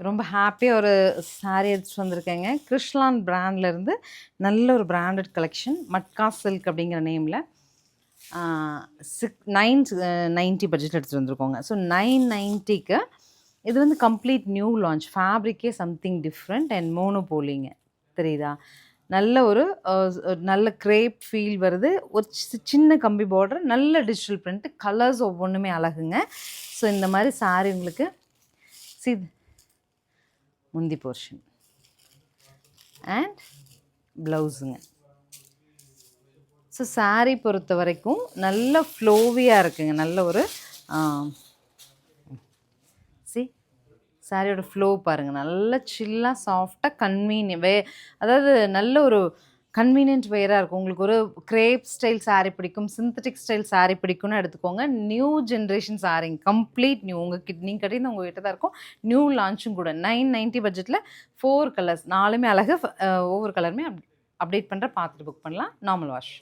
ரொம்ப ஹாப்பியாக ஒரு saree எடுத்துகிட்டு வந்திருக்கேங்க. கிருஷ்லான் பிராண்ட்லேருந்து நல்ல ஒரு பிராண்டட் கலெக்ஷன். மட்கா சில்க் அப்படிங்கிற நேமில் 990 பட்ஜெட் எடுத்துகிட்டு வந்திருக்கோங்க. ஸோ 990க்கு இது வந்து கம்ப்ளீட் நியூ லான்ச். ஃபேப்ரிக்கே சம்திங் டிஃப்ரெண்ட் அண்ட் மோனோபோலிங்க. தெரியுதா? நல்ல ஒரு நல்ல கிரேப் ஃபீல் வருது. ஒரு சின்ன கம்பி பார்டர், நல்ல டிஜிட்டல் பிரிண்ட், கலர்ஸ் ஒவ்வொன்றுமே அழகுங்க. ஸோ இந்த மாதிரி saree உங்களுக்கு முந்தி போர்ஷன் அண்ட் ப்ளவுஸுங்க. ஸோ saree பொறுத்த வரைக்கும் நல்ல ஃப்ளோவியாக இருக்குங்க. நல்ல ஒரு சாரியோட ஃப்ளோ பாருங்கள், நல்ல சில்லாக சாஃப்டாக அதாவது நல்ல ஒரு கன்வீனியன்ட் வேராக இருக்கும். உங்களுக்கு ஒரு கிரேப் ஸ்டைல் saree பிடிக்கும், சிந்தட்டிக் ஸ்டைல் saree பிடிக்கும்னு எடுத்துக்கோங்க. நியூ ஜென்ரேஷன் சாரிங்க, கம்ப்ளீட் நியூ. நீங்கள் கட்டியிருந்த உங்ககிட்ட தான் இருக்கும். நியூ லான்ச்சும் கூட. 990 பட்ஜெட்டில் 4 கலர்ஸ், 4மே அழகு. ஒவ்வொரு கலருமே அப்டேட் பண்ணுற பார்த்துட்டு புக் பண்ணலாம். Normal wash.